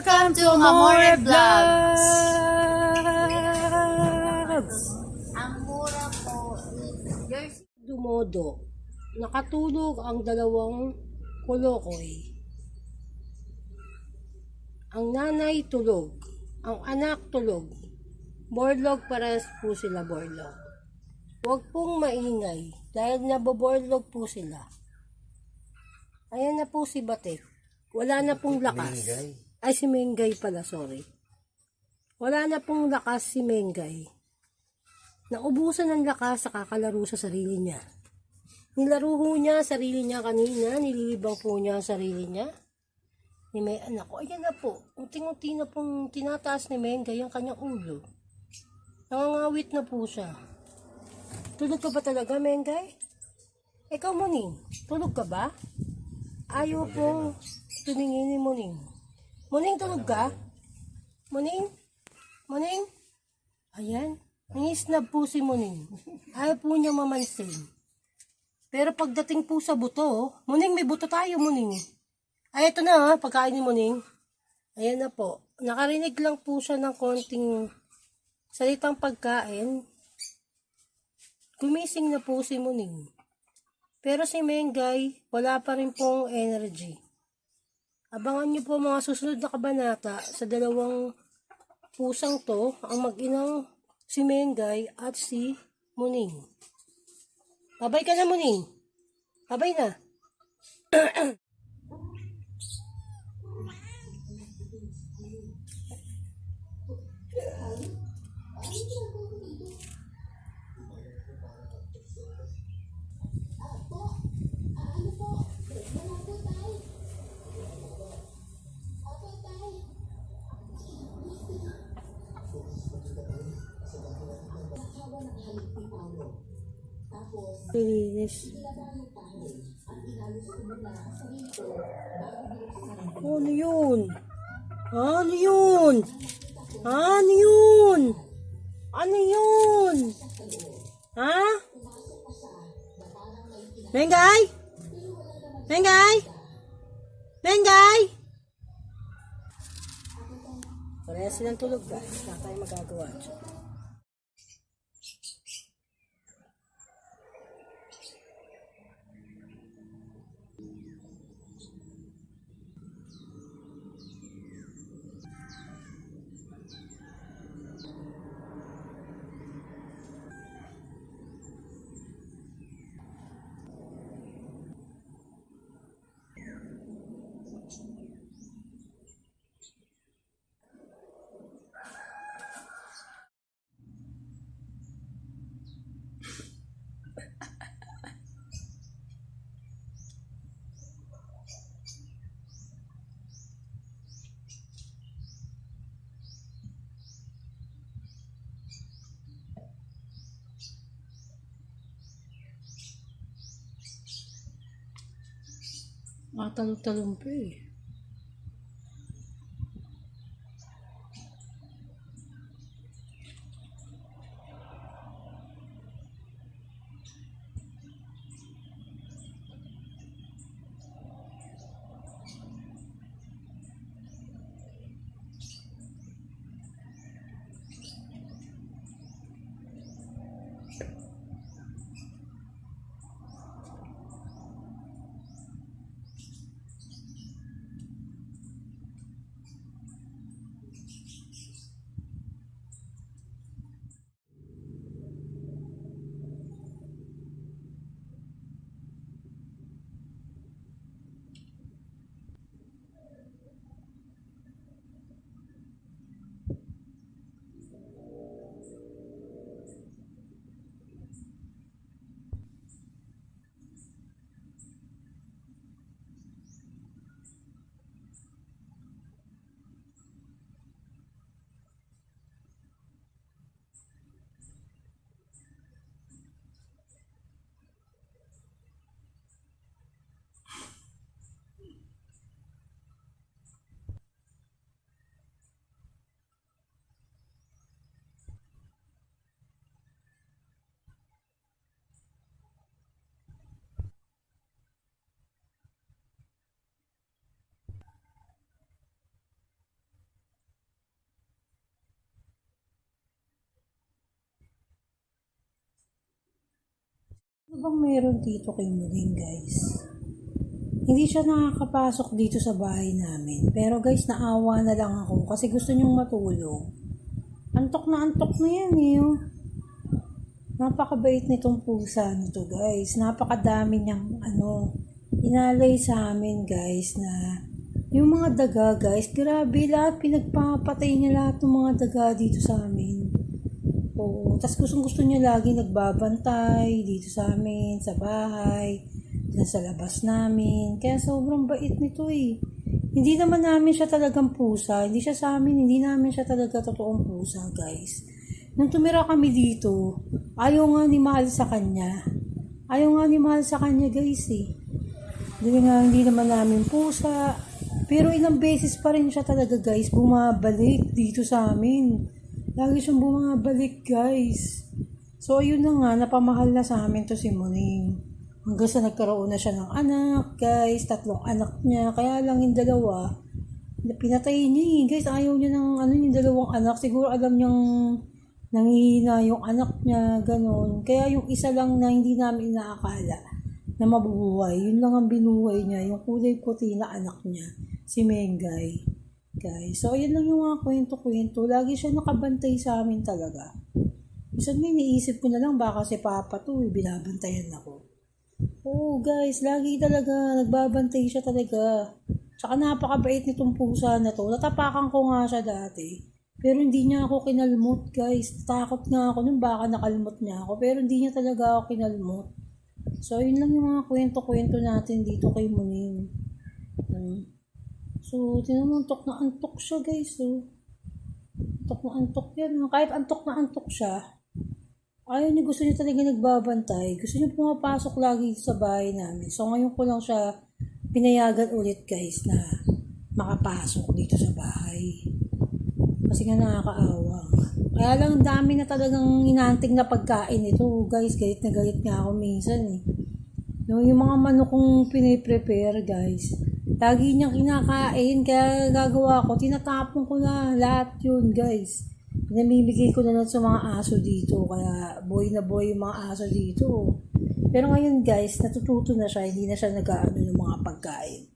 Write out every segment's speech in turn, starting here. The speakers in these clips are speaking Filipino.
Welcome to Amore Vlogs! Ang mura po is Dumodo. Nakatulog ang dalawang kolokoy. Ang nanay tulog. Ang anak tulog. Borlog, parehas po sila borlog. Huwag pong maingay dahil naboborlog po sila. Ayan na po si Batik. Wala na pong lakas. Ay, si Mengay pala, sorry. Wala na pong lakas si Mengay. Naubusan ng lakas sa kakalaro sa sarili niya. Nilaro ho niya sarili niya kanina, nililibang po niya sarili niya. Ni may anak ko, ayan na po, unting-unti na pong tinataas ni Mengay ang kanyang ulo. Nangangawit na po siya. Tulog ka ba talaga, Mengay? Ikaw, Muning, tulog ka ba? Ayaw po tumingin ni Muning. Muning, tulog ka? Muning? Muning? Ayan. Nangisnab po si Muning. Ayaw po niya mamansin. Pero pagdating po sa buto, Muning, may buto tayo, Muning. Ay, ito na, pagkain ni Muning. Ayan na po. Nakarinig lang po siya ng konting salitang pagkain. Gumising na po si Muning. Pero si Mengay, wala pa rin pong energy. Abangan niyo po mga susunod na kabanata sa dalawang pusang to, ang mag-inang si Mengay at si Muning. Babay ka na, Muning. Babay na. Linis. Ano yun? Ano yun? Ano yun? Ano yun? Ha? Mengay? Mengay? Mengay? Parehas silang tulog, guys. Wala tayong magagawa. Talong-talong pa eh. bang meron dito kay Muling, guys? Hindi siya nakakapasok dito sa bahay namin. Pero guys, naawa na lang ako kasi gusto niyang matulog. Antok na yan eh. Oh. Napakabait nitong pusa nito, guys. Napakadami niyang inalay sa amin, guys, na yung mga daga, guys, grabe lahat, pinagpapatay niya lahat ng mga daga dito sa amin. Oo, tas gusto niya lagi nagbabantay dito sa amin, sa bahay, sa labas namin. Kaya sobrang bait nito eh. Hindi naman namin siya talagang pusa. Hindi siya sa amin, hindi namin siya talaga totoong pusa, guys. Nung tumira kami dito, ayaw nga ni Mahal sa kanya. Ayaw nga ni Mahal sa kanya, guys eh. Hindi naman namin pusa. Pero ilang beses pa rin siya talaga, guys, bumabalik dito sa amin. Lagi siyang bumabalik, guys. So, ayun na nga, napamahal na sa amin to si Muning. Hanggang sa nagkaroon na siya ng anak, guys. 3 anak niya. Kaya lang yung 2, pinatay niya eh. Guys, ayaw niya ng yung 2 anak. Siguro alam niyang nangihina yung anak niya, ganon. Kaya yung isa lang na hindi namin inaakala na mabubuhay, yun lang ang binuhay niya, yung kulay puti na anak niya, si Mengay. Guys, so ayun lang yung mga kwento-kwento. Lagi siya nakabantay sa amin talaga. Minsan may iniisip ko na lang baka si Papa to, binabantayan ako. Oo guys, lagi talaga, nagbabantay siya talaga. Tsaka napakabait nitong pusa na to. Natapakan ko nga siya dati. Pero hindi niya ako kinalmot, guys. Takot nga ako nung baka nakalmot niya ako. Pero hindi niya talaga ako kinalmot. So, yun lang yung mga kwento-kwento natin dito kay Muning. So, tinanong, na antok siya, guys. So, antok na antok yan. Kahit antok na antok siya, ayaw niya, gusto niya talaga nagbabantay. Gusto niya pumapasok lagi sa bahay namin. So, ngayon ko lang siya pinayagan ulit, guys, na makapasok dito sa bahay. Kasi nga nakakaawa. Kaya lang dami na talagang inaantig na pagkain ito. Guys, galit na galit nga ako minsan eh. Yung mga manok kong piniprepare, guys, lagi niyang kinakain. Kaya gagawa ko, tinatapon ko na lahat yun, guys. Pinamimigay ko na lang sa mga aso dito. Kaya boy na boy yung mga aso dito. Pero ngayon, guys, natututo na siya. Hindi na siya nag-aano ng mga pagkain.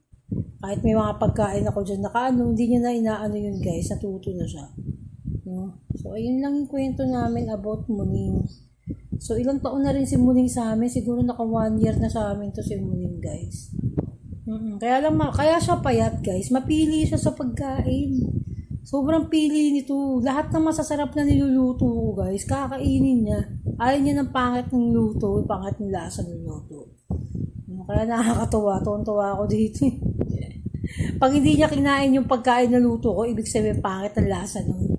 Kahit may mga pagkain ako dyan hindi niya na inaano yun, guys. Natuto na siya. No? So, ayun lang yung kwento namin about Muning. So, ilang taon na rin si Muning sa amin. Siguro naka 1 year na sa amin to si Muning, guys. Kaya siya payat, guys. Mapili siya sa pagkain. Sobrang pili nito. Lahat ng masasarap na niluluto ko, guys, kakainin niya. Ayaw niya ng pangit ng luto, pangit ng lasa ng luto. Kaya nakakatuwa. Tuwan-tuwa ako dito. Pag hindi niya kinain yung pagkain na luto ko, ibig sabihin pangit ang lasa nun.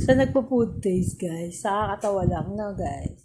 So, nagpo-food taste, guys. Nakakatawa lang na, guys.